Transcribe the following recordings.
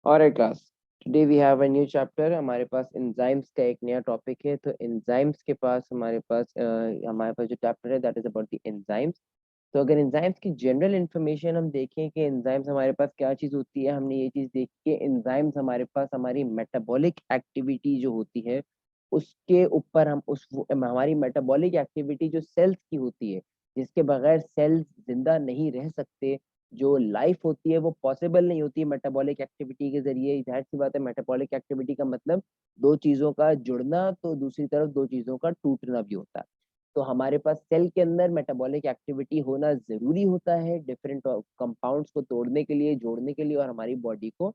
Alright class, today we have a new chapter. हमारे पास enzymes का एक नया टॉपिक है। तो enzymes के पास हमारे पास जो चैप्टर है that is about the enzymes। तो अगर एंजाइम्स की जनरल इन्फॉर्मेशन हम देखें कि एंजाइम्स हमारे पास क्या चीज़ होती है, हमने ये चीज़ देखी कि एंजाइम्स हमारे पास हमारी मेटाबॉलिक एक्टिविटी जो होती है उसके ऊपर हम उस हमारी मेटाबॉलिक एक्टिविटी जो सेल्स की होती है, जिसके बगैर सेल्स जिंदा नहीं रह सकते, जो लाइफ होती है वो पॉसिबल नहीं होती मेटाबॉलिक एक्टिविटी के जरिए। जाहिर सी बात है, मेटाबॉलिक एक्टिविटी का मतलब दो चीज़ों का जुड़ना, तो दूसरी तरफ दो चीज़ों का टूटना भी होता है। तो हमारे पास सेल के अंदर मेटाबॉलिक एक्टिविटी होना जरूरी होता है डिफरेंट कंपाउंड्स को तोड़ने के लिए, जोड़ने के लिए, और हमारी बॉडी को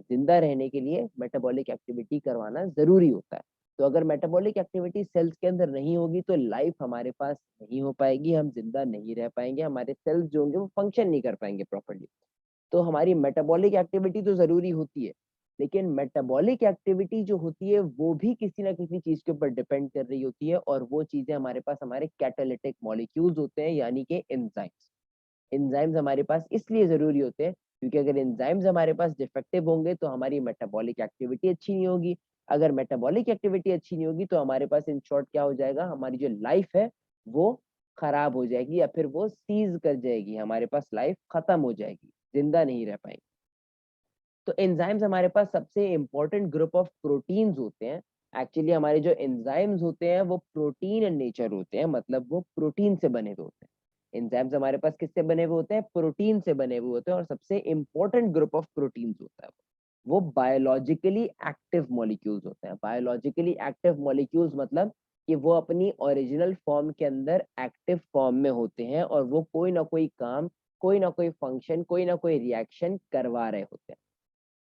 जिंदा रहने के लिए मेटाबॉलिक एक्टिविटी करवाना जरूरी होता है। तो अगर मेटाबॉलिक एक्टिविटी सेल्स के अंदर नहीं होगी तो लाइफ हमारे पास नहीं हो पाएगी, हम जिंदा नहीं रह पाएंगे, हमारे सेल्स जो होंगे वो फंक्शन नहीं कर पाएंगे प्रॉपरली। तो हमारी मेटाबॉलिक एक्टिविटी तो जरूरी होती है, लेकिन मेटाबॉलिक एक्टिविटी जो होती है वो भी किसी ना किसी चीज के ऊपर डिपेंड कर रही होती है, और वो चीजें हमारे पास हमारे कैटालिटिक मॉलिक्यूल्स होते हैं, यानी कि एंजाइम्स। एंजाइम्स हमारे पास इसलिए जरूरी होते हैं क्योंकि अगर एंजाइम्स हमारे पास डिफेक्टिव होंगे तो हमारी मेटाबॉलिक एक्टिविटी अच्छी नहीं होगी। अगर मेटाबॉलिक एक्टिविटी अच्छी नहीं होगी तो हमारे पास इन शॉर्ट क्या हो जाएगा, हमारी जो लाइफ है वो खराब हो जाएगी, या फिर वो सीज कर जाएगी, हमारे पास लाइफ खत्म हो जाएगी, जिंदा नहीं रह पाएंगे। तो एंजाइम्स हमारे पास सबसे इंपॉर्टेंट ग्रुप ऑफ प्रोटीन्स होते हैं। एक्चुअली हमारे जो एंजाइम्स होते हैं वो प्रोटीन इन नेचर होते हैं, मतलब वो प्रोटीन से बने हुए होते हैं। एंजाइम्स हमारे पास किससे बने हुए होते हैं, प्रोटीन से बने हुए होते हैं, और सबसे इंपॉर्टेंट ग्रुप ऑफ प्रोटीन्स होता है वो बायोलॉजिकली एक्टिव मॉलिक्यूल्स होते हैं। बायोलॉजिकली एक्टिव मॉलिक्यूल्स मतलब कि वो अपनी ओरिजिनल फॉर्म के अंदर एक्टिव फॉर्म में होते हैं, और वो कोई ना कोई काम, कोई ना कोई फंक्शन, कोई ना कोई रिएक्शन करवा रहे होते हैं।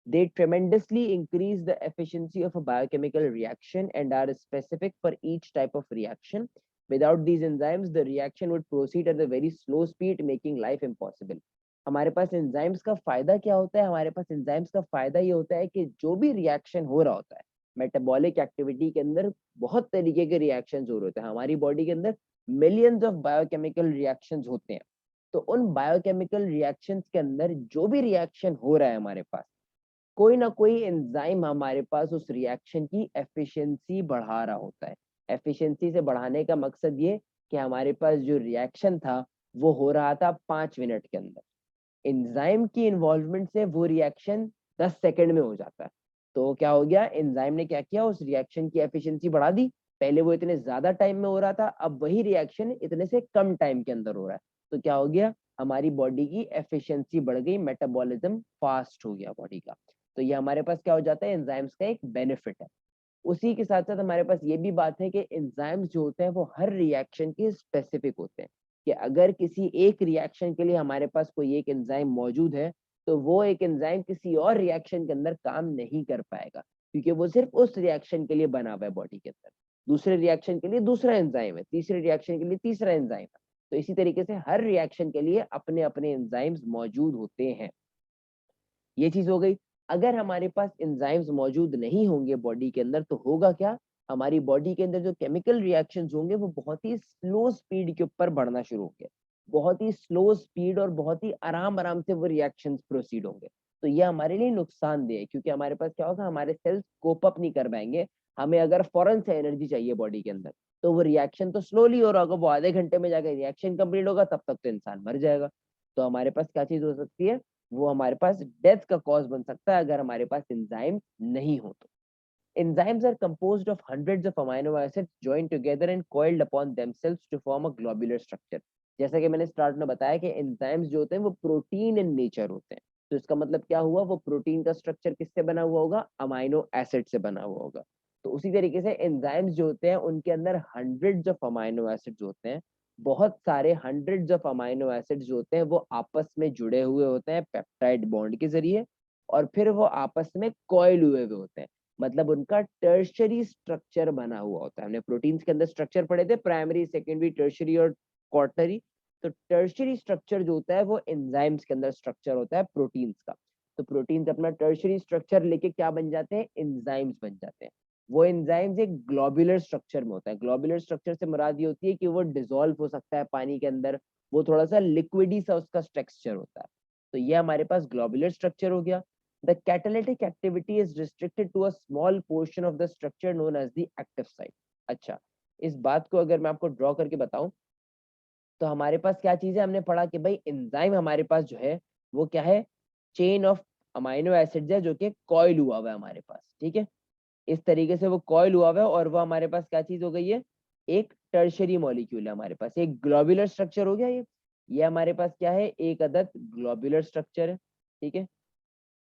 They tremendously increase the efficiency of a biochemical reaction and are specific for each type of reaction. Without these enzymes, the reaction would proceed at a very slow speed, making life impossible. हमारे पास enzymes का फायदा क्या होता है, हमारे पास enzymes का फायदा ये होता है कि जो भी रिएक्शन हो रहा होता है मेटाबॉलिक एक्टिविटी के अंदर, बहुत तरीके के रिएक्शंस हो रहे होते हैं हमारी बॉडी के अंदर, मिलियंस ऑफ बायोकेमिकल रिएक्शंस होते हैं। तो उन बायोकेमिकल रिएक्शंस के अंदर जो भी रिएक्शन हो रहा है हमारे पास, कोई ना कोई एंजाइम हमारे पास उस रिएक्शन की एफिशिएंसी बढ़ा रहा होता है। एफिशिएंसी से बढ़ाने का मकसद ये कि हमारे पास जो रिएक्शन था वो हो रहा था 5 मिनट के अंदर, एंजाइम की इन्वॉल्वमेंट से वो रिएक्शन 10 सेकंड में हो जाता है। तो क्या हो गया, एंजाइम ने क्या किया, उस रिएक्शन की एफिशिएंसी बढ़ा दी। पहले वो इतने ज्यादा टाइम में हो रहा था, अब वही रिएक्शन इतने से कम टाइम के अंदर हो रहा है। तो क्या हो गया, हमारी बॉडी की एफिशिएंसी बढ़ गई, मेटाबॉलिज्म फास्ट हो गया बॉडी का। तो ये हमारे पास क्या हो जाता है, एंजाइम्स का एक बेनिफिट है। उसी के साथ साथ हमारे पास ये भी बात है कि एंजाइम्स जो होते हैं वो हर रिएक्शन के स्पेसिफिक होते हैं, कि अगर किसी एक रिएक्शन के लिए हमारे पास कोई एक एंजाइम मौजूद है तो वो एक एंजाइम किसी और रिएक्शन के अंदर काम नहीं कर पाएगा, क्योंकि वो सिर्फ उस रिएक्शन के लिए बना हुआ है बॉडी के अंदर। दूसरे रिएक्शन के लिए दूसरा एंजाइम है, तीसरे रिएक्शन के लिए तीसरा एंजाइम है। तो इसी तरीके से हर रिएक्शन के लिए अपने अपने एंजाइम्स मौजूद होते हैं। ये चीज हो गई। अगर हमारे पास एंजाइम्स मौजूद नहीं होंगे बॉडी के अंदर तो होगा क्या, हमारी बॉडी के अंदर जो केमिकल रिएक्शंस होंगे वो बहुत ही स्लो स्पीड के ऊपर बढ़ना शुरू होंगे, बहुत ही स्लो स्पीड, और बहुत ही आराम आराम से वो रिएक्शंस प्रोसीड होंगे। तो ये हमारे लिए नुकसानदेह है, क्योंकि हमारे पास क्या होगा, हमारे सेल्स कोप अप नहीं कर पाएंगे। हमें अगर फौरन से एनर्जी चाहिए बॉडी के अंदर, तो वो रिएक्शन तो स्लोली हो रहा होगा, वो आधे घंटे में जाकर रिएक्शन कंप्लीट होगा, तब तक तो इंसान मर जाएगा। तो हमारे पास क्या चीज हो सकती है, वो हमारे पास डेथ का कॉज बन सकता है अगर हमारे पास एंजाइम नहीं हो तो। Enzymes are composed of hundreds of amino acids joined together and coiled upon themselves to form a globular structure. जैसा कि मैंने स्टार्ट में बताया कि एंजाइम्स जो होते हैं वो प्रोटीन इन नेचर होते हैं। तो इसका मतलब क्या हुआ, वो प्रोटीन का स्ट्रक्चर किससे बना हुआ होगा, अमाइनो एसिड से बना हुआ होगा। तो उसी तरीके से एंजाइम्स जो होते हैं उनके अंदर हंड्रेड्स ऑफ अमाइनो एसिड्स होते हैं। बहुत सारे हंड्रेड्स ऑफ अमाइनो एसिड्स जो होते हैं वो आपस में जुड़े हुए होते हैं पेप्टाइड बॉन्ड के जरिए, और फिर वो आपस में कॉइल हुए हुए होते हैं, मतलब उनका टर्शरी स्ट्रक्चर बना हुआ होता है। हमने प्रोटीन्स के अंदर स्ट्रक्चर पढ़े थे, प्राइमरी, सेकेंडरी, टर्शरी और क्वार्टरी। तो टर्शरी स्ट्रक्चर जो होता है वो एंजाइम्स के अंदर स्ट्रक्चर होता है प्रोटीन्स का। तो प्रोटीन्स अपना टर्शरी स्ट्रक्चर लेके क्या बन जाते हैं, एंजाइम्स बन जाते हैं। वो एंजाइम्स एक ग्लोबुलर स्ट्रक्चर में होता है। ग्लोबुलर स्ट्रक्चर से मुराद ये होती है कि वो डिसॉल्व हो सकता है पानी के अंदर, वो थोड़ा सा लिक्विडी सा उसका टेक्सचर होता है। तो ये हमारे पास ग्लोबुलर स्ट्रक्चर हो गया। The catalytic activity is restricted to a small portion of the structure known as the active site. अच्छा, इस बात को अगर मैं आपको ड्रॉ करके बताऊं तो हमारे पास क्या चीज है, हमने पढ़ा कि भाई एंजाइम हमारे पास जो है वो क्या है, चेन ऑफ अमाइनो एसिड्स है जो कि कॉइल हुआ हुआ है हमारे पास, ठीक है। इस तरीके से वो कॉइल हुआ हुआ है और वो हमारे पास क्या चीज हो गई है, एक टर्शरी मॉलिक्यूल है हमारे पास, एक ग्लोबुलर स्ट्रक्चर हो गया ये हमारे पास क्या है, एक अदद ग्लोबुलर स्ट्रक्चर है, ठीक है।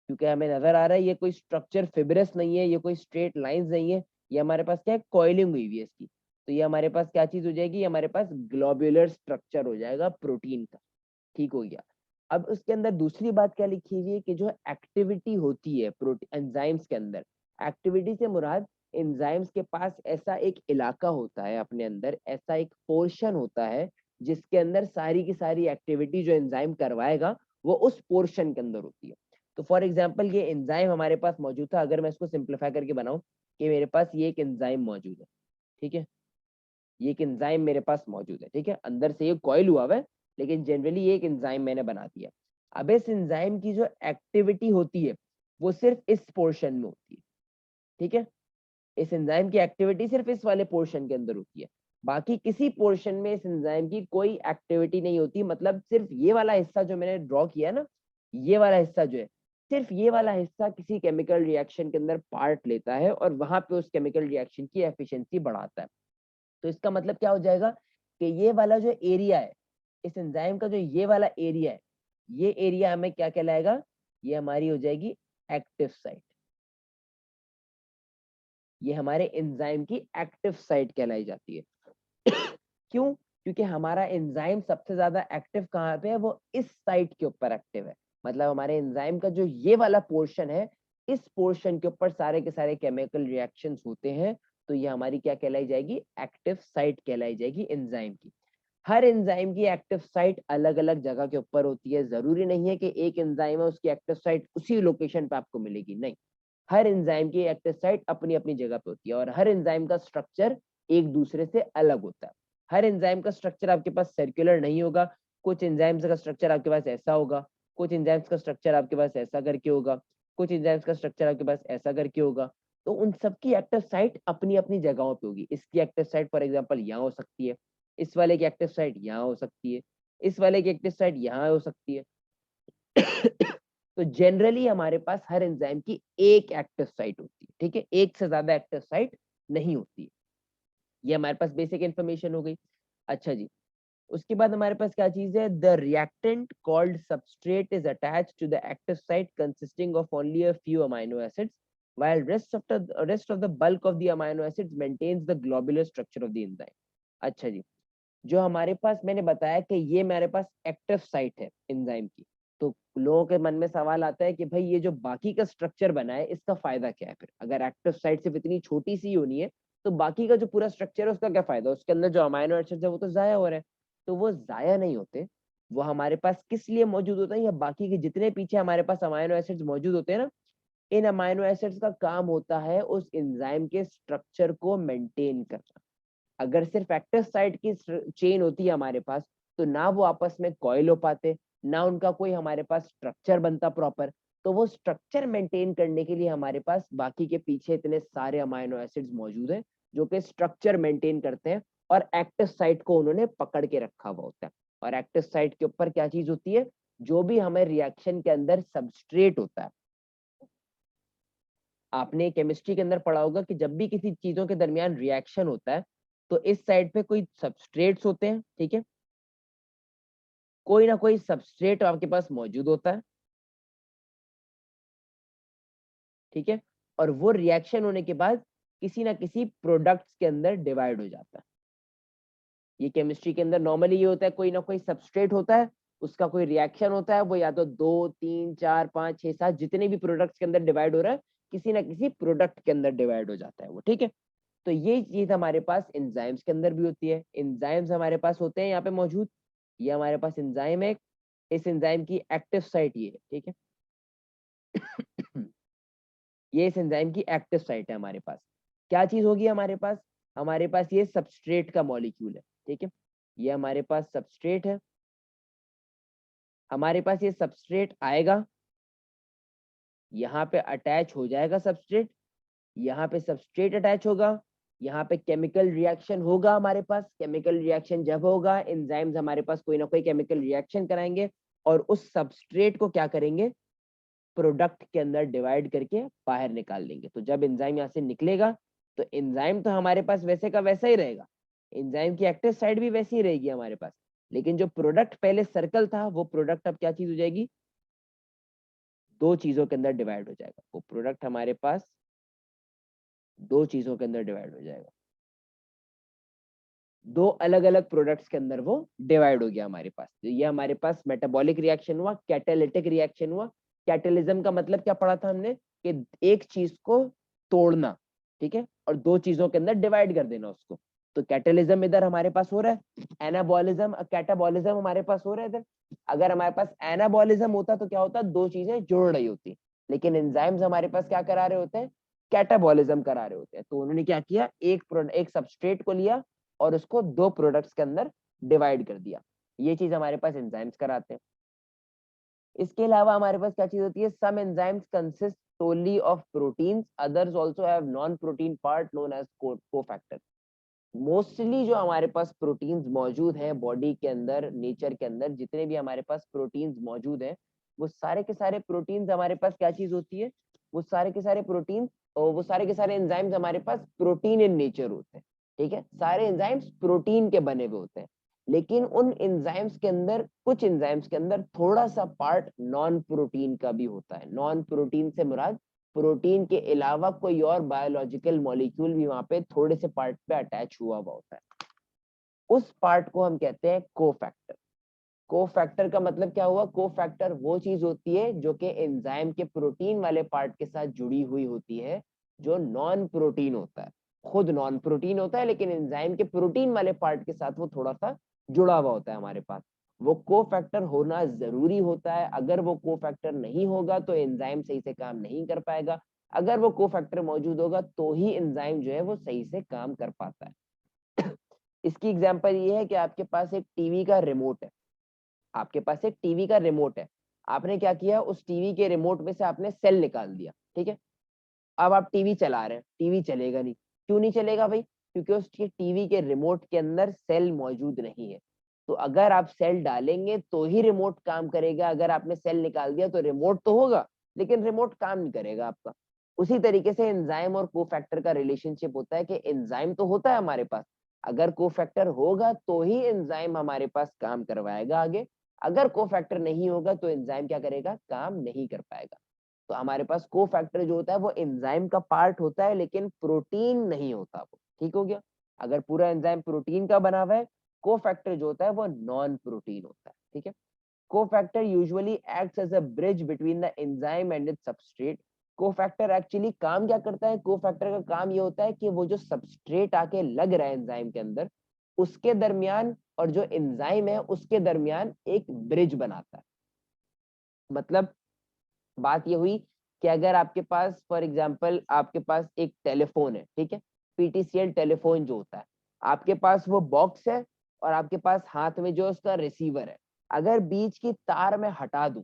क्योंकि हमें नजर आ रहा है ये कोई स्ट्रक्चर फिब्रस नहीं है, ये कोई स्ट्रेट लाइंस नहीं है, ये हमारे पास क्या है, कॉइलिंग हुई हुई है इसकी। तो ये हमारे पास क्या चीज हो जाएगी, ये हमारे पास ग्लोबुलर स्ट्रक्चर हो जाएगा प्रोटीन का, ठीक हो गया। अब उसके अंदर दूसरी बात क्या लिखी हुई है कि जो एक्टिविटी होती है प्रोटीन एंजाइम्स के अंदर, एक्टिविटी से मुराद एंजाइम्स के पास ऐसा एक इलाका होता है अपने अंदर, ऐसा एक पोर्शन होता है जिसके अंदर सारी की सारी एक्टिविटी जो एंजाइम करवाएगा वो उस पोर्शन के अंदर होती है। तो फॉर एग्जाम्पल ये एंजाइम हमारे पास मौजूद था, अगर मैं इसको सिंप्लीफाई करके बनाऊं कि मेरे पास ये एक एंजाइम मौजूद है, ठीक है, ये एक एंजाइम मेरे पास मौजूद है, ठीक है, अंदर से ये कॉइल हुआ हुआ है लेकिन जनरली ये एक एंजाइम मैंने बना दिया। अब इस एंजाइम की जो एक्टिविटी होती है वो सिर्फ इस पोर्शन में होती है, ठीक है, इस एंजाइम की एक्टिविटी सिर्फ इस वाले पोर्शन के अंदर होती है, बाकी किसी पोर्शन में इस एंजाइम की कोई एक्टिविटी नहीं होती। मतलब सिर्फ ये वाला हिस्सा जो मैंने ड्रॉ किया ना, ये वाला हिस्सा जो है, सिर्फ ये वाला हिस्सा किसी केमिकल रिएक्शन के अंदर पार्ट लेता है और वहां पे उस केमिकल रिएक्शन की एफिशिएंसी बढ़ाता है। तो इसका मतलब क्या हो जाएगा कि ये वाला जो एरिया है, इस एंजाइम का जो ये वाला एरिया है, ये एरिया हमें क्या कहलाएगा, ये हमारी हो जाएगी एक्टिव साइट, ये हमारे एंजाइम की एक्टिव साइट कहलाई जाती है। क्यों? क्योंकि हमारा एंजाइम सबसे ज्यादा एक्टिव कहाँ पे है, वो इस साइट के ऊपर एक्टिव है। मतलब हमारे एंजाइम का जो ये वाला पोर्शन है, इस पोर्शन के ऊपर सारे के सारे केमिकल रिएक्शंस होते हैं, तो ये हमारी क्या कहलाई जाएगी, एक्टिव साइट कहलाई जाएगी एंजाइम की। हर एंजाइम की एक्टिव साइट अलग अलग जगह के ऊपर होती है, जरूरी नहीं है कि एक एंजाइम है उसकी एक्टिव साइट उसी लोकेशन पे आपको मिलेगी, नहीं, हर एंजाइम की एक्टिव साइट अपनी अपनी जगह पे होती है और हर एंजाइम का स्ट्रक्चर एक दूसरे से अलग होता है। हर एंजाइम का स्ट्रक्चर आपके पास सर्कुलर नहीं होगा, कुछ एंजाइम्स का स्ट्रक्चर आपके पास ऐसा होगा, कुछ एंजाइम्स का स्ट्रक्चर आपके पास ऐसा करके होगा, कुछ एंजाइम्स का स्ट्रक्चर आपके पास ऐसा करके होगा। तो उन सबकी एक्टिव साइट अपनी अपनी जगहों पे होगी। इसकी एक्टिव साइट फॉर एग्जाम्पल यहाँ हो सकती है, इस वाले की एक्टिव साइट यहाँ हो सकती है, इस वाले की एक्टिव साइट यहाँ हो सकती है। तो जनरली हमारे पास हर एंजाइम की एक एक्टिव साइट होती है, ठीक है, एक से ज्यादा एक्टिव साइट नहीं होती है। ये हमारे पास बेसिक इंफॉर्मेशन हो गई। अच्छा जी, उसके बाद हमारे पास क्या चीज है, the reactant called substrate is attached to the active site consisting of only a few amino acids while rest of the bulk of the amino acids maintains the globular structure of the enzyme। अच्छा जी, जो हमारे पास मैंने बताया कि ये मेरे पास active site है enzyme की, तो लोगों के मन में सवाल आता है कि भाई ये जो बाकी का स्ट्रक्चर बना है इसका फायदा क्या है फिर, अगर एक्टिव साइट सिर्फ इतनी छोटी सी होनी है तो बाकी का जो पूरा स्ट्रक्चर है उसका क्या फायदा, उसके अंदर जो अमाइनो एसिड्स है वो तो जाया हो रहा है। तो वो जाया नहीं होते, वो हमारे पास किस लिए मौजूद होता है, या बाकी के जितने पीछे हमारे पास अमाइनो एसिड्स मौजूद होते हैं ना, इन अमाइनो एसिड्स का काम होता है उस एंजाइम के स्ट्रक्चर को मेंटेन करना। अगर सिर्फ एक्टिव साइट की चेन होती है हमारे पास तो ना वो आपस में कॉइल हो पाते, ना उनका कोई हमारे पास स्ट्रक्चर बनता प्रॉपर। तो वो स्ट्रक्चर मेंटेन करने के लिए हमारे पास बाकी के पीछे इतने सारे अमाइनो एसिड्स मौजूद हैं जो कि स्ट्रक्चर मेंटेन करते हैं और एक्टिव साइट को उन्होंने पकड़ के रखा हुआ होता है। और एक्टिव साइट के ऊपर क्या चीज होती है, जो भी हमें रिएक्शन के अंदर सबस्ट्रेट होता है। आपने केमिस्ट्री के अंदर पढ़ा होगा कि जब भी किसी चीजों के दरमियान रिएक्शन होता है तो इस साइड पे कोई सबस्ट्रेट्स होते हैं, ठीक है, कोई ना कोई सबस्ट्रेट आपके पास मौजूद होता है, ठीक है, और वो रिएक्शन होने के बाद किसी ना किसी प्रोडक्ट्स के अंदर डिवाइड हो जाता है। ये केमिस्ट्री के अंदर नॉर्मली ये होता है, कोई ना कोई सबस्ट्रेट होता है, उसका कोई रिएक्शन होता है, वो या तो 2 3 4 5 6 7 जितने भी प्रोडक्ट्स के अंदर डिवाइड हो रहा है, किसी ना किसी प्रोडक्ट के अंदर डिवाइड हो जाता है वो, ठीक है। तो ये चीज हमारे पास एंजाइम्स के अंदर भी होती है, एंजाइम्स हमारे पास होते हैं यहाँ पे मौजूद, ये हमारे पास एंजाइम है, इस एंजाइम की एक्टिव साइट ये है, ठीक है। ये इस एंजाइम की एक्टिव साइट है हमारे पास। क्या चीज होगी हमारे पास ये सबस्ट्रेट का मॉलिक्यूल है, ठीक है, ये हमारे पास सबस्ट्रेट है, हमारे पास ये सबस्ट्रेट आएगा, यहाँ पे अटैच हो जाएगा सबस्ट्रेट, यहाँ पे सबस्ट्रेट अटैच होगा, यहाँ पे केमिकल रिएक्शन होगा हमारे पास। केमिकल रिएक्शन जब होगा, एंजाइम्स हमारे पास कोई ना कोई केमिकल रिएक्शन कराएंगे और उस सबस्ट्रेट को क्या करेंगे, प्रोडक्ट के अंदर डिवाइड करके बाहर निकाल देंगे। तो जब एंजाइम यहाँ से निकलेगा तो एंजाइम तो हमारे पास वैसे का वैसा ही रहेगा, एंजाइम की एक्टिव साइड भी वैसी ही रहेगी हमारे पास, लेकिन जो प्रोडक्ट पहले सर्कल था वो प्रोडक्ट अब क्या चीज हो जाएगी, दो चीजों के अंदर डिवाइड हो जाएगा। वो प्रोडक्ट हमारे पास दो चीजों के अंदर डिवाइड हो जाएगा, दो अलग अलग प्रोडक्ट्स के अंदर वो डिवाइड हो गया हमारे पास। तो ये हमारे पास मेटाबॉलिक रिएक्शन हुआ, कैटालिटिक रिएक्शन हुआ। कैटलिज्म का मतलब क्या पढ़ा था हमने, कि एक चीज को तोड़ना, ठीक है, और दो चीजों के अंदर डिवाइड कर देना उसको। तो कैटलिज्म इधर हमारे पास हो रहा है, एनाबॉलिज्म कैटाबॉलिज्म हमारे पास हो रहा है इधर। अगर हमारे पास एनाबॉलिज्म होता तो क्या होता, दो चीजें जुड़ रही होती, लेकिन एंजाइम्स हमारे पास क्या करा रहे होते हैं, कैटाबॉलिज्म करा रहे होते हैं। तो उन्होंने क्या किया, एक सबस्ट्रेट को लिया और उसको दो प्रोडक्ट्स के अंदर डिवाइड कर दिया। ये चीज हमारे पास एंजाइम्स कराते हैं। इसके अलावा हमारे पास क्या चीज होती है, some enzymes consist solely of proteins, others also have non protein part known as cofactor। Mostly जो हमारे पास प्रोटीन्स मौजूद हैं बॉडी के अंदर, नेचर के अंदर जितने भी हमारे पास प्रोटीन्स मौजूद हैं, वो सारे के सारे प्रोटीन्स हमारे पास क्या चीज होती है, वो सारे के सारे प्रोटीन्स और वो सारे के सारे एंजाइम्स हमारे पास प्रोटीन इन नेचर होते हैं। ठीक है, सारे एंजाइम्स प्रोटीन के बने हुए होते हैं, लेकिन उन एंजाइम्स के अंदर, कुछ एंजाइम्स के अंदर थोड़ा सा पार्ट नॉन प्रोटीन का भी होता है। नॉन प्रोटीन से मुराद प्रोटीन के अलावा कोई और बायोलॉजिकल मॉलिक्यूल भी वहां पे थोड़े से पार्ट पे अटैच हुआ होता है। उस पार्ट को हम कहते हैं कोफैक्टर। कोफैक्टर का मतलब क्या हुआ, कोफैक्टर वो चीज होती है जो कि एंजाइम के प्रोटीन वाले पार्ट के साथ जुड़ी हुई होती है, जो नॉन प्रोटीन होता है। खुद नॉन प्रोटीन होता है लेकिन एंजाइम के प्रोटीन वाले पार्ट के साथ वो थोड़ा सा जुड़ा हुआ होता है हमारे पास। वो कोफैक्टर होना जरूरी होता है, अगर वो कोफैक्टर नहीं होगा तो एंजाइम सही से काम नहीं कर पाएगा, अगर वो कोफैक्टर मौजूद होगा तो ही एंजाइम जो है वो सही से काम कर पाता है। इसकी एग्जांपल ये है कि आपके पास एक टीवी का रिमोट है, आपके पास एक टीवी का रिमोट है, आपने क्या किया, उस टीवी के रिमोट में से आपने सेल निकाल दिया, ठीक है। अब आप टीवी चला रहे हैं, टीवी चलेगा नहीं। क्यों नहीं चलेगा भाई, क्योंकि उस टीवी के रिमोट के अंदर सेल मौजूद नहीं है। तो अगर आप सेल डालेंगे तो ही रिमोट काम करेगा, अगर आपने सेल निकाल दिया तो रिमोट तो होगा लेकिन रिमोट काम नहीं करेगा आपका। उसी तरीके से एंजाइम और कोफैक्टर का रिलेशनशिप होता है कि एंजाइम तो होता है हमारे पास, अगर कोफैक्टर होगा तो ही एंजाइम हमारे पास काम करवाएगा आगे, अगर कोफैक्टर नहीं होगा तो एंजाइम क्या करेगा, काम नहीं कर पाएगा। तो हमारे पास कोफैक्टर जो होता है वो एंजाइम का पार्ट होता है लेकिन प्रोटीन नहीं होता वो। ठीक हो गया, अगर पूरा एंजाइम प्रोटीन का बना हुआ है, कोफैक्टर जो होता है वो नॉन प्रोटीन होता है। ठीक है, cofactor usually acts as a bridge between the enzyme and its substrate. Cofactor actually काम क्या करता है, कोफैक्टर का काम ये होता है कि वो जो सबस्ट्रेट आके लग रहा है एंजाइम के अंदर, उसके दरमियान और जो एंजाइम है उसके दरमियान एक ब्रिज बनाता है। मतलब बात ये हुई कि अगर आपके पास फॉर एग्जांपल आपके पास एक टेलीफोन है, ठीक है, पीटीसीएल टेलीफोन जो होता है, आपके पास वो बॉक्स है और आपके पास हाथ में जो उसका रिसीवर है, अगर बीच की तार में हटा दूं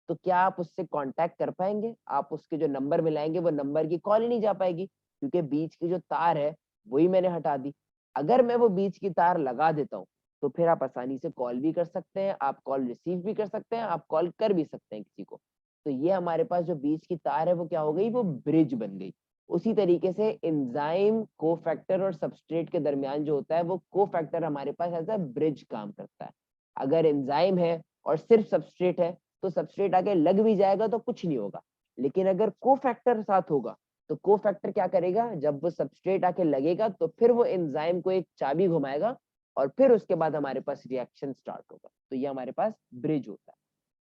तो क्या आप उससे कांटेक्ट कर पाएंगे, आप उसके जो नंबर मिलाएंगे वो नंबर की कॉल ही नहीं जा पाएगी, क्योंकि बीच की जो तार है वही मैंने हटा दी। अगर मैं वो बीच की तार लगा देता हूँ तो फिर आप आसानी से कॉल भी कर सकते हैं, आप कॉल रिसीव भी कर सकते हैं, आप कॉल कर भी सकते हैं किसी को। तो ये हमारे पास जो बीच की तार है वो क्या हो गई, वो ब्रिज बन गई। उसी तरीके से एंजाइम कोफैक्टर और सबस्ट्रेट के दरमियान जो होता है वो कोफैक्टर हमारे पास एज अ ब्रिज काम करता है। अगर एंजाइम है और सिर्फ सबस्ट्रेट है तो सबस्ट्रेट आगे लग भी जाएगा तो कुछ नहीं होगा, लेकिन अगर कोफैक्टर साथ होगा तो कोफैक्टर क्या करेगा, जब वो सबस्ट्रेट आके लगेगा तो फिर वो एंजाइम को एक चाबी घुमाएगा और फिर उसके बाद हमारे पास रिएक्शन स्टार्ट होगा। तो ये हमारे पास ब्रिज होता है।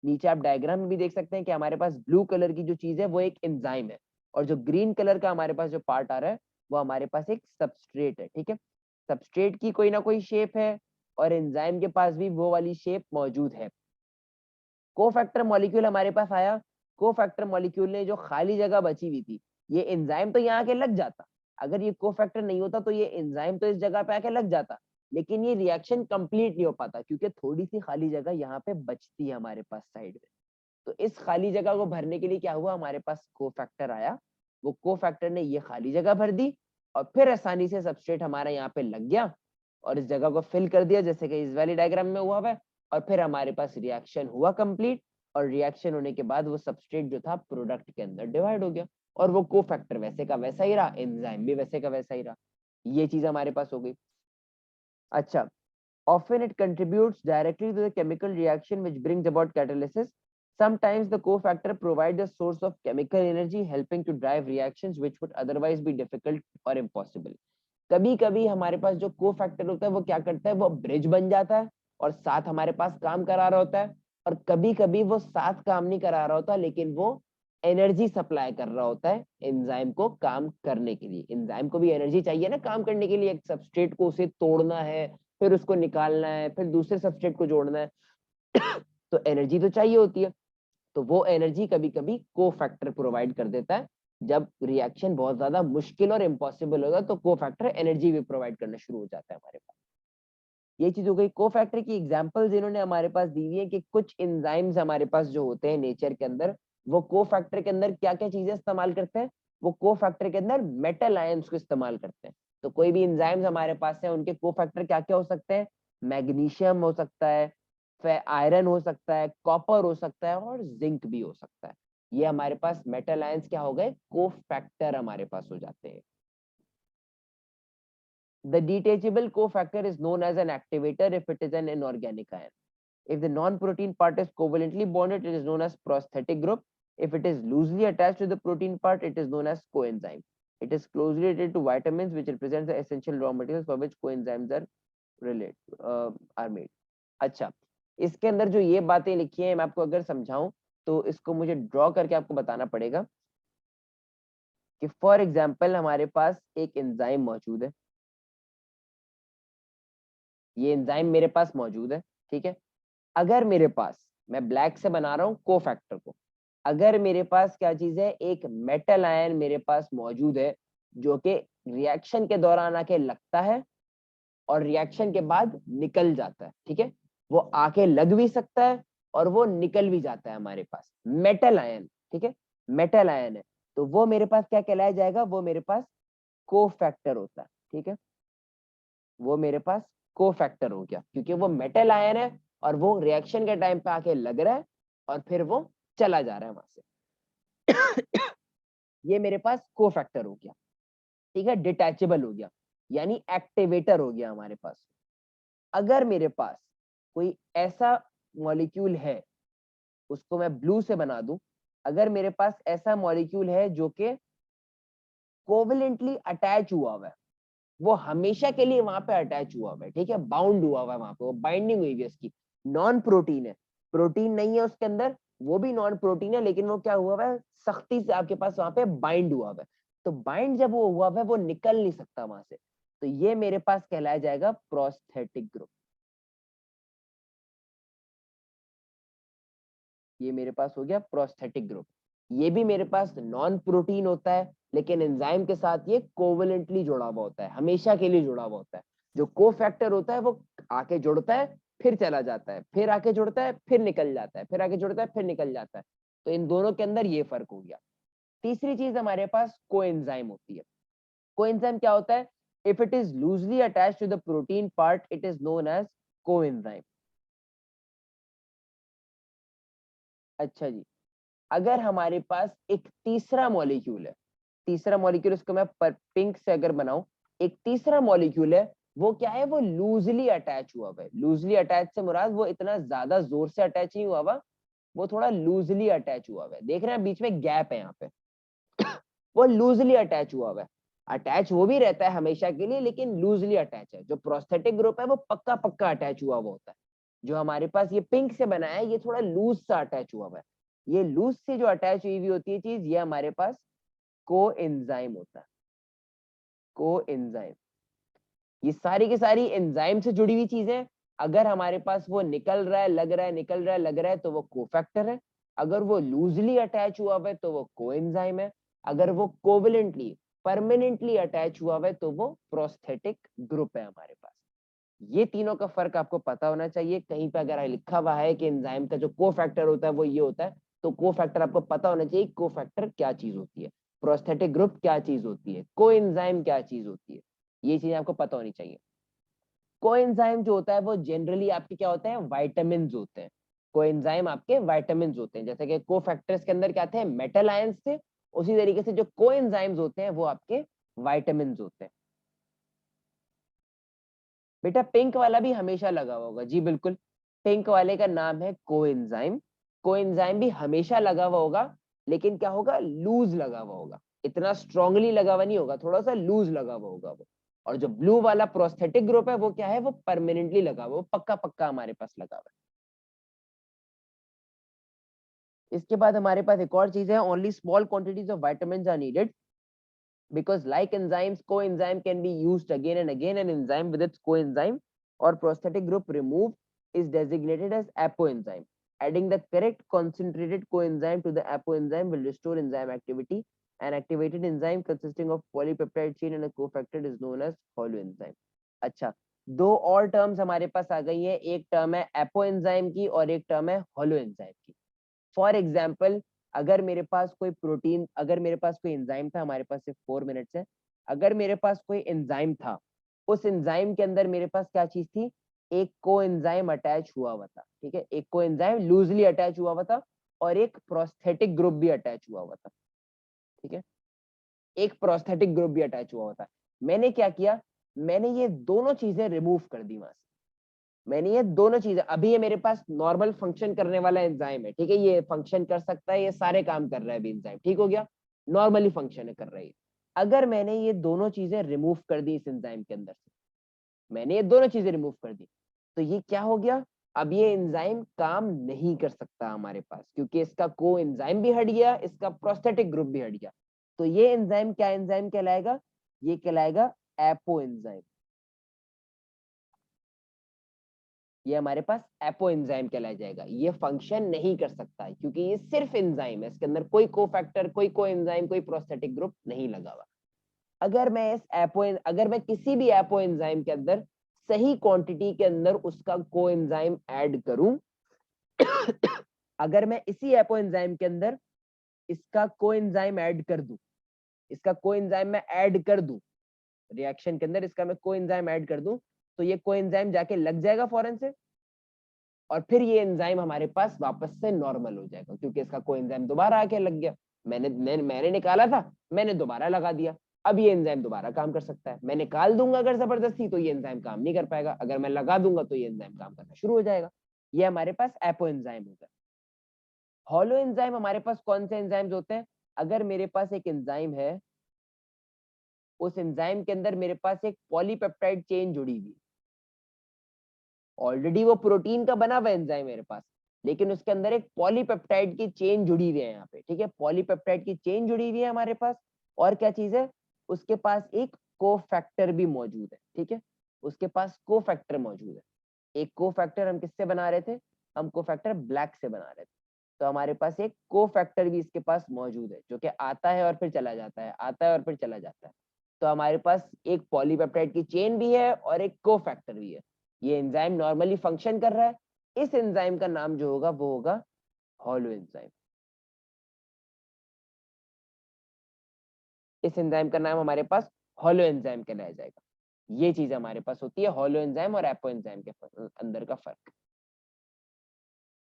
नीचे आप डायग्राम में भी देख सकते हैं कि हमारे पास ब्लू कलर की जो चीज है वो एक एंजाइम है और जो ग्रीन कलर का हमारे पास जो पार्ट आ रहा है वो हमारे पास एक सबस्ट्रेट है। ठीक है, सबस्ट्रेट की कोई ना कोई शेप है और एंजाइम के पास भी वो वाली शेप मौजूद है। कोफैक्टर मॉलिक्यूल हमारे पास आया, कोफैक्टर मॉलिक्यूल ने जो खाली जगह बची हुई थी, ये एंजाइम तो यहाँ आके लग जाता, अगर ये कोफैक्टर नहीं होता तो ये एंजाइम तो इस जगह पे आके लग जाता, लेकिन ये रिएक्शन कंप्लीट नहीं हो पाता क्योंकि थोड़ी सी खाली जगह यहाँ पे बचती है हमारे पास साइड में। तो इस खाली जगह को भरने के लिए क्या हुआ, हमारे पास कोफैक्टर आया, वो कोफैक्टर ने ये खाली जगह भर दी और फिर आसानी से सबस्ट्रेट हमारा यहाँ पे लग गया और इस जगह को फिल कर दिया जैसे कि इस वाली डायग्राम में हुआ है। और फिर हमारे पास रिएक्शन हुआ कंप्लीट और रिएक्शन होने के बाद वो सबस्ट्रेट जो था प्रोडक्ट के अंदर डिवाइड हो गया और वो कोफैक्टर वैसे का वैसा ही रहा, एंजाइम भी वैसे का वैसा ही रहा। ये चीज हमारे पास हो गई। अच्छा, often it contributes directly to the chemical reaction which brings about catalysis. Sometimes the cofactor provides a source of chemical energy helping to drive reactions which would otherwise be difficult or impossible. कभी कभी हमारे पास जो cofactor होता है वो क्या करता है, वो ब्रिज बन जाता है और साथ हमारे पास काम करा रहा होता है, और कभी कभी वो साथ काम नहीं करा रहा होता लेकिन वो एनर्जी सप्लाई कर रहा होता है एंजाइम को काम करने के लिए। एंजाइम को भी एनर्जी चाहिए ना काम करने के लिए, एक सबस्ट्रेट को उसे तोड़ना है, फिर उसको निकालना है, फिर दूसरे सबस्ट्रेट को जोड़ना है तो एनर्जी तो चाहिए होती है। तो वो एनर्जी कभी कभी कोफैक्टर प्रोवाइड कर देता है। जब रिएक्शन बहुत ज्यादा मुश्किल और इम्पॉसिबल होगा तो कोफैक्टर एनर्जी भी प्रोवाइड करना शुरू हो जाता है हमारे पास। ये चीज हो गई। कोफैक्टर की एग्जांपल्स इन्होंने हमारे पास दी हुई है कि कुछ एंजाइम्स हमारे पास जो होते हैं नेचर के अंदर, वो कोफैक्टर के अंदर क्या क्या चीजें इस्तेमाल करते हैं, वो कोफैक्टर के अंदर मेटल आयंस को इस्तेमाल करते हैं। तो कोई भी एंजाइम्स हमारे पास है उनके कोफैक्टर क्या क्या हो सकते हैं, मैग्नीशियम हो सकता है, आयरन हो सकता है, कॉपर हो सकता है और जिंक भी हो सकता है। ये हमारे पास मेटल आयंस क्या हो गए, कोफैक्टर हमारे पास हो जाते हैं। The detachable cofactor is known as an activator if it is an inorganic ion. If the non-protein part is covalently bonded, it is known as prosthetic group. If it is loosely attached to the protein part, it is known as coenzyme. It is closely related to vitamins, which represents the essential raw materials for which coenzymes are are made. अच्छा, इसके अंदर जो ये बातें लिखी हैं मैं आपको अगर समझाऊं तो इसको मुझे ड्रॉ करके आपको बताना पड़ेगा कि फॉर एग्जाम्पल हमारे पास एक एंजाइम मौजूद है, ये एंजाइम मेरे पास मौजूद है, ठीक है। अगर मेरे पास, मैं ब्लैक से बना रहा हूँ कोफैक्टर को, अगर मेरे पास क्या चीज है, एक मेटल आयन मेरे पास मौजूद है जो कि रिएक्शन के दौरान आके लगता है और रिएक्शन के बाद निकल जाता है, ठीक है। वो आके लग भी सकता है और वो निकल भी जाता है हमारे पास, मेटल आयन, ठीक है, मेटल आयन है। तो वो मेरे पास क्या कहलाया जाएगा, वो मेरे पास कोफैक्टर होता है, ठीक है। वो मेरे पास कोफैक्टर हो गया क्योंकि वो मेटल आयन है और वो रिएक्शन के टाइम पे आके लग रहा है और फिर वो चला जा रहा है वहां से ये मेरे पास कोफैक्टर हो गया, ठीक है। डिटैचेबल हो गया यानी एक्टिवेटर हो गया हमारे पास। अगर मेरे पास कोई ऐसा मॉलिक्यूल है, उसको मैं ब्लू से बना दूं, अगर मेरे पास ऐसा मॉलिक्यूल है जो कि कोवलेंटली अटैच हुआ हुआ है, वो हमेशा के लिए वहां पे अटैच हुआ हुआ है, ठीक है, बाउंड हुआ हुआ है वहां पे, वो बाइंडिंग हुई है उसकी, नॉन प्रोटीन है, प्रोटीन नहीं है उसके अंदर, वो भी नॉन प्रोटीन है, लेकिन वो क्या हुआ हुआ है, सख्ती से आपके पास वहां पे बाइंड हुआ हुआ है। तो बाइंड जब वो हुआ हुआ है वो निकल नहीं सकता वहां से, तो ये मेरे पास कहलाया जाएगा प्रोस्थेटिक ग्रुप। ये मेरे पास हो गया प्रोस्थेटिक ग्रुप। ये भी मेरे पास नॉन प्रोटीन होता है लेकिन एंजाइम के साथ ये कोवलेंटली जुड़ा हुआ होता है, हमेशा के लिए जुड़ा हुआ होता है। जो कोफैक्टर होता है वो आके जुड़ता है फिर चला जाता है, फिर आके जुड़ता है फिर निकल जाता है, फिर आके जुड़ता है फिर निकल जाता है। तो इन दोनों के अंदर ये फर्क हो गया। तीसरी चीज हमारे पास कोएंजाइम होती है। कोएंजाइम क्या होता है, if it is loosely attached to the protein part it is known as coenzyme. अच्छा जी, अगर हमारे पास एक तीसरा मॉलिक्यूल है, तीसरा मॉलिक्यूल इसको मैं पिंक से अगर बनाऊं, एक तीसरा मॉलिक्यूल है, वो क्या है, वो लूजली अटैच हुआ हुआ है। लूजली अटैच से मुराद वो इतना ज्यादा जोर से अटैच नहीं हुआ हुआ, वो थोड़ा लूजली अटैच हुआ हुआ है। देख रहे हैं बीच में गैप है यहाँ पे वो लूजली अटैच हुआ हुआ है। अटैच वो भी रहता है हमेशा के लिए लेकिन लूजली अटैच है। जो प्रोस्थेटिक ग्रुप है वो पक्का पक्का अटैच हुआ हुआ होता है। जो हमारे पास ये पिंक से बना है ये थोड़ा लूज सा अटैच हुआ हुआ है। ये लूज से जो अटैच हुई हुई होती है चीज, ये हमारे पास को एंजाइम होता है। को एंजाइम, ये सारी की सारी एंजाइम से जुड़ी हुई चीजें। अगर हमारे पास वो निकल रहा है लग रहा है, निकल रहा है लग रहा है, तो वो कोफैक्टर है। अगर वो लूजली अटैच हुआ हुआ है तो वो कोएंजाइम है। अगर वो कोवलेंटली परमानेंटली अटैच हुआ हुआ है तो वो प्रोस्थेटिक ग्रुप है हमारे पास। ये तीनों का फर्क आपको पता होना चाहिए। कहीं पे अगर लिखा हुआ है कि एंजाइम का जो कोफैक्टर होता है वो ये होता है, तो कोफैक्टर आपको पता होना चाहिए कोफैक्टर क्या चीज होती है, प्रोस्थेटिक ग्रुप क्या चीज होती है, कोएंजाइम क्या चीज होती है, ये चीज आपको पता होनी चाहिए। कोएंजाइम जो होता है वो जनरली आपके क्या होते हैं, वाइटामिन होते हैं। कोएंजाइम आपके वाइटामिन होते हैं, जैसे कि कोफैक्टर्स के अंदर क्या थे, मेटल आयंस थे, उसी तरीके से जो कोएंजाइम्स होते हैं वो आपके वाइटामिन होते हैं। बेटा पिंक वाला भी हमेशा लगा हुआ होगा, जी बिल्कुल, पिंक वाले का नाम है कोएंजाइम। कोएंजाइम भी हमेशा लगा हुआ होगा, लेकिन क्या होगा, लूज लगा हुआ होगा, इतना स्ट्रांगली लगा हुआ नहीं होगा, थोड़ा सा लूज लगा हुआ होगा वो। और जो ब्लू वाला प्रोस्थेटिक ग्रुप है वो क्या है, वो परमानेंटली लगा हुआ, वो पक्का पक्का हमारे पास लगा हुआ है। इसके बाद हमारे पास एक और चीज है, only small quantities of vitamins are needed because like enzymes coenzyme can be used again and again. An enzyme with its coenzyme or prosthetic group removed is designated as apoenzyme. Adding the correct concentrated coenzyme to the apoenzyme will restore enzyme activity. An activated enzyme consisting of polypeptide chain and a cofactor is known as holoenzyme. अच्छा, दो और terms हमारे पास आ गई है, एक term है apoenzyme की और एक टर्म है होलोएंजाइम की। फॉर एग्जाम्पल, अगर मेरे पास कोई प्रोटीन, अगर मेरे पास कोई एंजाइम था, हमारे पास सिर्फ 4 मिनट्स है, अगर मेरे पास कोई एंजाइम था, उस एंजाइम के अंदर मेरे पास क्या चीज थी, एक को एंजाइम अटैच हुआ हुआ था, ठीक है, एक को एंजाइम लूजली अटैच हुआ हुआ था और एक प्रोस्थेटिक ग्रुप भी अटैच हुआ हुआ था, ठीक है, एक प्रोस्थेटिक ग्रुप भी अटैच हुआ हुआ था। मैंने क्या किया, मैंने ये दोनों चीजें रिमूव कर दी वहां से। मैंने ये दोनों चीजें, अभी ये मेरे पास नॉर्मल फंक्शन करने वाला एंजाइम है, ठीक है, ये फंक्शन कर सकता है, ये सारे काम कर रहा है अभी एंजाइम, ठीक हो गया, नॉर्मली फंक्शन है कर रही है। अगर मैंने ये दोनों चीजें रिमूव कर दी इस एंजाइम के अंदर से, मैंने ये दोनों चीजें रिमूव कर दी, तो ये क्या हो गया, अब ये एंजाइम काम नहीं कर सकता हमारे पास, क्योंकि इसका को एंजाइम भी हट गया, इसका प्रोस्थेटिक ग्रुप भी हट गया। तो ये एंजाइम क्या एंजाइम कहलाएगा, ये कहलाएगा एपो एंजाइम। ये हमारे पास एपो एंजाइम कहलाया जाएगा, ये फंक्शन नहीं कर सकता है क्योंकि ये सिर्फ एंजाइम है, इसके अंदर कोई कोफैक्टर, कोई को एंजाइम, कोई प्रोस्थेटिक ग्रुप नहीं लगा हुआ। अगर मैं इस एपो, अगर मैं किसी भी एपो एंजाइम के अंदर सही क्वांटिटी के अंदर उसका को एंजाइम ऐड करूं, अगर मैं इसी एपो एंजाइम के अंदर इसका को एंजाइम ऐड कर दूं, इसका को एंजाइम मैं ऐड कर दूं, रिएक्शन के अंदर इसका मैं को एंजाइम ऐड कर दूं, तो ये को एंजाइम जाके लग जाएगा फौरन से, और फिर ये एंजाइम हमारे पास वापस से नॉर्मल हो जाएगा, क्योंकि इसका कोएंजाइम दोबारा आके लग गया, मैंने निकाला था, मैंने दोबारा लगा दिया, अब ये एंजाइम दोबारा काम कर सकता है। मैं निकाल दूंगा अगर जबरदस्ती तो ये एंजाइम काम नहीं कर पाएगा, अगर मैं लगा दूंगा तो ये एंजाइम काम करना शुरू हो जाएगा। ये हमारे पास एपो एंजाइम होगा। हॉलो एंजाइम हमारे पास कौन से एंजाइम्स होते हैं, अगर मेरे पास एक एंजाइम है, उस एंजाइम के अंदर मेरे पास एक पॉलीपेप्टाइड चेन जुड़ी हुई, ऑलरेडी वो प्रोटीन का बना हुआ एंजाइम मेरे पास, लेकिन उसके अंदर एक पॉलीपेप्टाइड की चेन जुड़ी हुई है यहाँ पे, ठीक है, पॉलीपेप्टाइड की चेन जुड़ी हुई है हमारे पास। और क्या चीज है, उसके पास एक कोफैक्टर भी मौजूद है, ठीक है, उसके पास कोफैक्टर मौजूद है। एक कोफैक्टर हम किससे बना रहे थे, हम कोफैक्टर ब्लैक से बना रहे थे, तो हमारे पास एक कोफैक्टर भी इसके पास मौजूद है, जो कि आता है और फिर चला जाता है, आता है और फिर चला जाता है। तो हमारे पास एक पॉलीपेप्टाइड की चेन भी है और एक कोफैक्टर भी है। ये एंजाइम नॉर्मली फंक्शन कर रहा है, इस एंजाइम का नाम जो होगा वो होगा हॉलो एंजाइम। इस एंजाइम का नाम हमारे पास हॉलो एंजाइम कहलाया जाएगा। ये चीज हमारे पास होती है हॉलो एंजाइम और एपो एंजाइम के अंदर का फर्क।